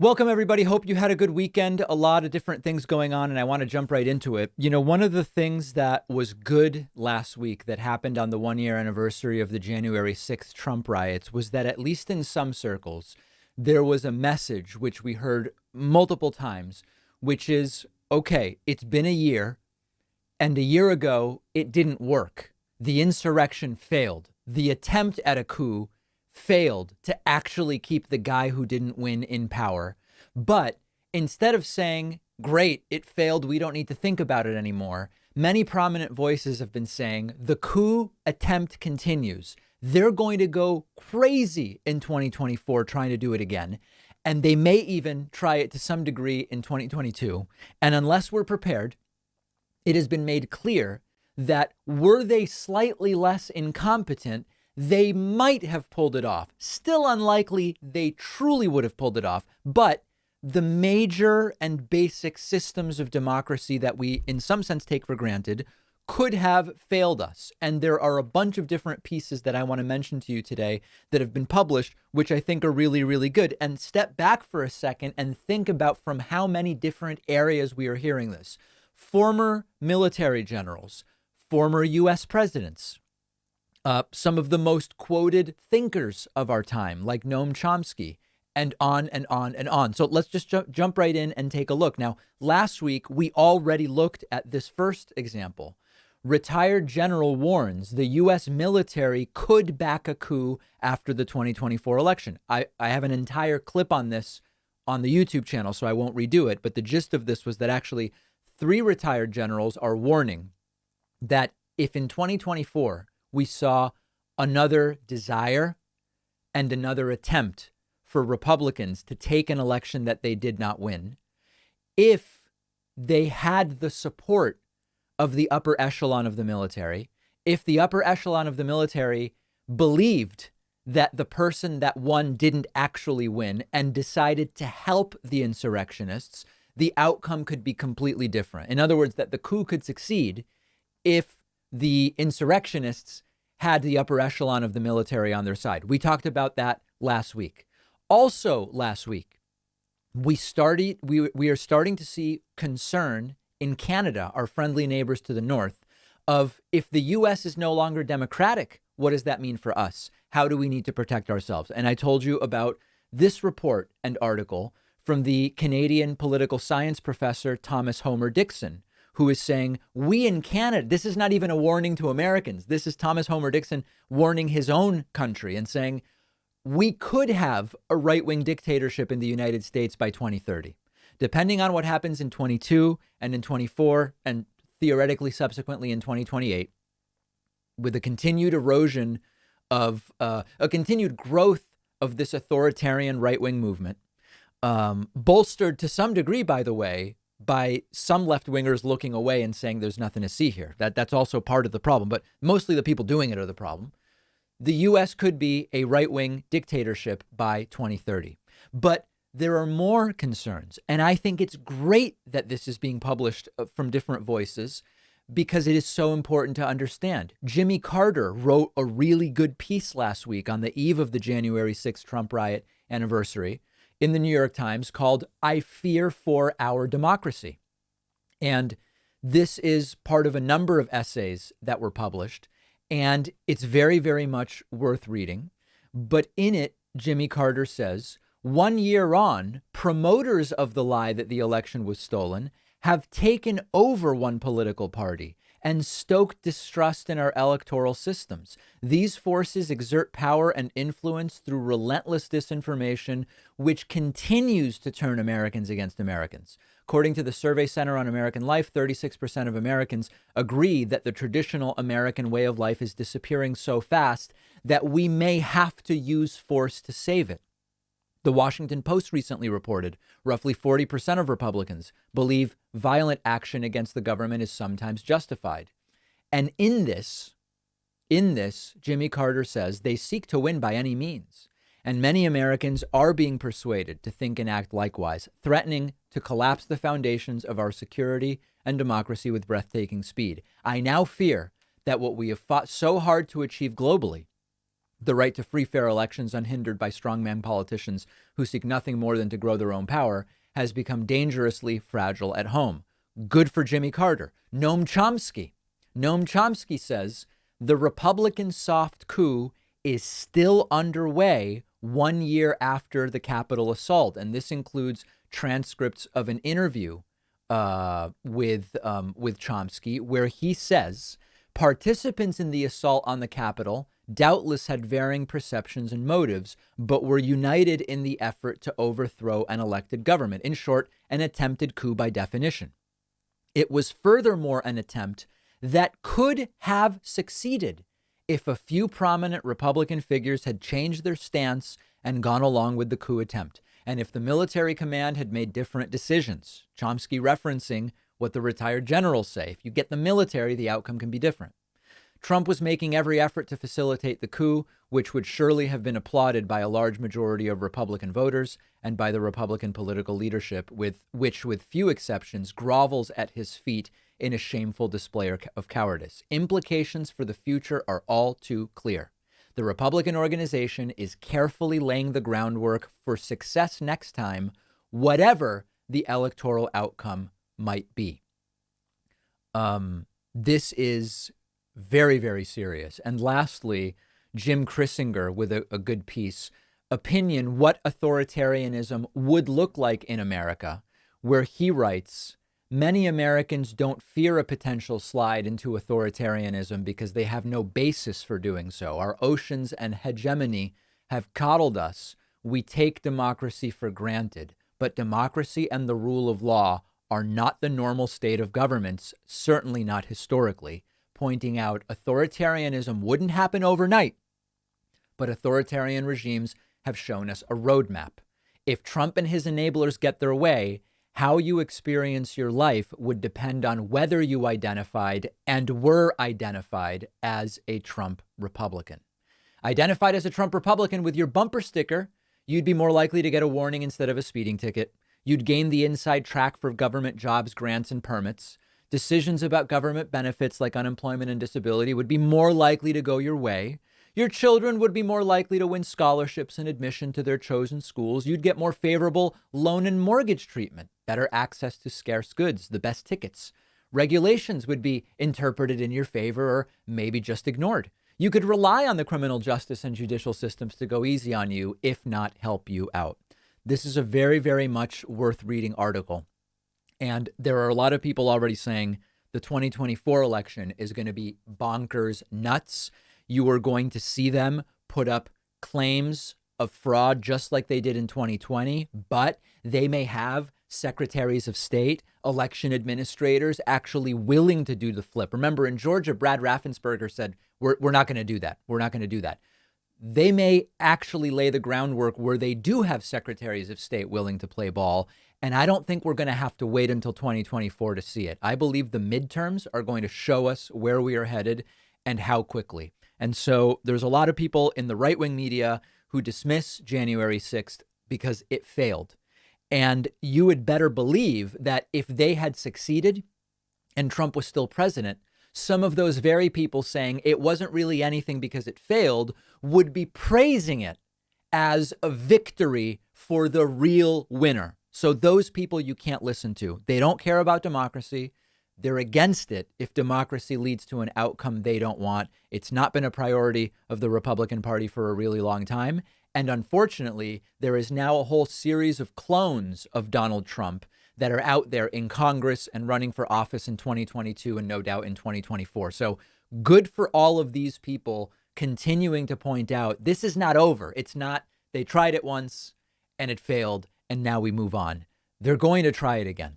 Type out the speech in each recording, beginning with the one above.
Welcome, everybody. Hope you had a good weekend. A lot of different things going on, and I want to jump right into it. You know, one of the things that was good last week that happened on the 1 year anniversary of the January 6th Trump riots was that, at least in some circles, there was a message which we heard multiple times, which is, okay, it's been a year, and a year ago, it didn't work. The insurrection failed. The attempt at a coup failed to actually keep the guy who didn't win in power. But instead of saying, great, it failed, we don't need to think about it anymore, many prominent voices have been saying the coup attempt continues. They're going to go crazy in 2024 trying to do it again. And they may even try it to some degree in 2022. And unless we're prepared, it has been made clear that were they slightly less incompetent, they might have pulled it off. Still unlikely they truly would have pulled it off. But the major and basic systems of democracy that we, in some sense, take for granted could have failed us. And there are a bunch of different pieces that I want to mention to you today that have been published, which I think are really, really good. And step back for a second and think about from how many different areas we are hearing this. Former military generals, former U.S. presidents, some of the most quoted thinkers of our time, like Noam Chomsky, and on and on and on. So let's just jump right in and take a look. Now, last week, we already looked at this first example. Retired general warns the U.S. military could back a coup after the 2024 election. I have an entire clip on this on the YouTube channel, so I won't redo it. But the gist of this was that actually 3 retired generals are warning that if in 2024 we saw another desire and another attempt for Republicans to take an election that they did not win, if they had the support of the upper echelon of the military, if the upper echelon of the military believed that the person that won didn't actually win and decided to help the insurrectionists, the outcome could be completely different. In other words, that the coup could succeed if the insurrectionists had the upper echelon of the military on their side. We talked about that last week. Also last week, we are starting to see concern in Canada, our friendly neighbors to the north, of if the U.S. is no longer democratic, what does that mean for us? How do we need to protect ourselves? And I told you about this report and article from the Canadian political science professor, Thomas Homer Dixon, who is saying, we in Canada, this is not even a warning to Americans. This is Thomas Homer Dixon warning his own country and saying, we could have a right-wing dictatorship in the United States by 2030, depending on what happens in 22 and in 24 and theoretically subsequently in 2028, with a continued erosion of a continued growth of this authoritarian right-wing movement, bolstered to some degree, by the way, by some left-wingers looking away and saying there's nothing to see here. That's also part of the problem, but mostly the people doing it are the problem. The U.S. could be a right-wing dictatorship by 2030. But there are more concerns, and I think it's great that this is being published from different voices because it is so important to understand. Jimmy Carter wrote a really good piece last week on the eve of the January 6th Trump riot anniversary in the New York Times called "I Fear for Our Democracy." And this is part of a number of essays that were published, and it's very, very much worth reading. But in it, Jimmy Carter says, 1 year on, promoters of the lie that the election was stolen have taken over one political party and stoked distrust in our electoral systems. These forces exert power and influence through relentless disinformation, which continues to turn Americans against Americans. According to the Survey Center on American Life, 36% of Americans agree that the traditional American way of life is disappearing so fast that we may have to use force to save it. The Washington Post recently reported roughly 40% of Republicans believe violent action against the government is sometimes justified. And in this, Jimmy Carter says they seek to win by any means. And many Americans are being persuaded to think and act likewise, threatening to collapse the foundations of our security and democracy with breathtaking speed. I now fear that what we have fought so hard to achieve globally, The right to free, fair elections unhindered by strongman politicians who seek nothing more than to grow their own power has become dangerously fragile at home. Good for Jimmy Carter. Noam Chomsky says the Republican soft coup is still underway 1 year after the Capitol assault. And this includes transcripts of an interview with Chomsky, where he says participants in the assault on the Capitol doubtless had varying perceptions and motives, but were united in the effort to overthrow an elected government. In short, an attempted coup by definition. It was furthermore an attempt that could have succeeded if a few prominent Republican figures had changed their stance and gone along with the coup attempt, and if the military command had made different decisions. Chomsky referencing what the retired generals say. If you get the military, the outcome can be different. Trump was making every effort to facilitate the coup, which would surely have been applauded by a large majority of Republican voters and by the Republican political leadership, which, with few exceptions, grovels at his feet in a shameful display of cowardice. Implications for the future are all too clear. The Republican organization is carefully laying the groundwork for success next time, whatever the electoral outcome might be. This is very, very serious. And lastly, Jim Chrisinger with a good piece, Opinion, What Authoritarianism Would Look Like in America, where he writes, many Americans don't fear a potential slide into authoritarianism because they have no basis for doing so. Our oceans and hegemony have coddled us. We take democracy for granted, but democracy and the rule of law are not the normal state of governments, certainly not historically, pointing out authoritarianism wouldn't happen overnight, but authoritarian regimes have shown us a roadmap. If Trump and his enablers get their way, how you experience your life would depend on whether you identified and were identified as a Trump Republican. Identified as a Trump Republican with your bumper sticker, you'd be more likely to get a warning instead of a speeding ticket. You'd gain the inside track for government jobs, grants, and permits. Decisions about government benefits like unemployment and disability would be more likely to go your way. Your children would be more likely to win scholarships and admission to their chosen schools. You'd get more favorable loan and mortgage treatment, better access to scarce goods, the best tickets. Regulations would be interpreted in your favor or maybe just ignored. You could rely on the criminal justice and judicial systems to go easy on you, if not help you out. This is a very, very much worth reading article. And there are a lot of people already saying the 2024 election is going to be bonkers nuts. You are going to see them put up claims of fraud just like they did in 2020, but they may have secretaries of state, election administrators actually willing to do the flip. Remember, in Georgia, Brad Raffensperger said, we're not going to do that. We're not going to do that. They may actually lay the groundwork where they do have secretaries of state willing to play ball. And I don't think we're going to have to wait until 2024 to see it. I believe the midterms are going to show us where we are headed and how quickly. And so there's a lot of people in the right-wing media who dismiss January 6th because it failed. And you would better believe that if they had succeeded and Trump was still president, some of those very people saying it wasn't really anything because it failed would be praising it as a victory for the real winner. So those people you can't listen to. They don't care about democracy. They're against it if democracy leads to an outcome they don't want. It's not been a priority of the Republican Party for a really long time. And unfortunately, there is now a whole series of clones of Donald Trump that are out there in Congress and running for office in 2022 and no doubt in 2024. So good for all of these people continuing to point out this is not over. It's not, they tried it once and it failed and now we move on. They're going to try it again.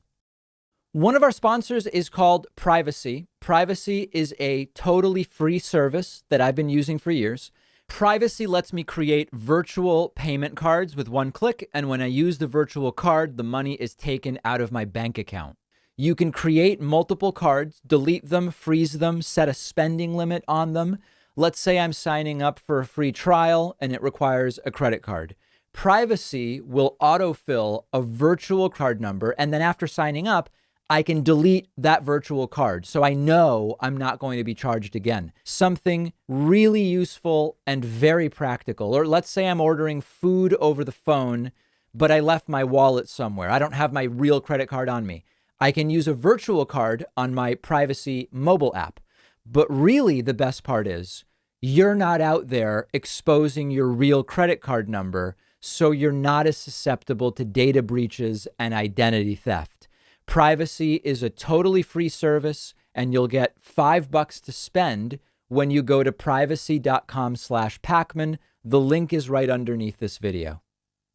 One of our sponsors is called Privacy. Privacy is a totally free service that I've been using for years. Privacy lets me create virtual payment cards with one click. And when I use the virtual card, the money is taken out of my bank account. You can create multiple cards, delete them, freeze them, set a spending limit on them. Let's say I'm signing up for a free trial and it requires a credit card. Privacy will autofill a virtual card number. And then after signing up, I can delete that virtual card. So I know I'm not going to be charged again. Something really useful and very practical. Or let's say I'm ordering food over the phone, but I left my wallet somewhere. I don't have my real credit card on me. I can use a virtual card on my privacy mobile app. But really, the best part is you're not out there exposing your real credit card number, so you're not as susceptible to data breaches and identity theft. Privacy is a totally free service, and you'll get $5 to spend when you go to privacy.com/Pacman. The link is right underneath this video.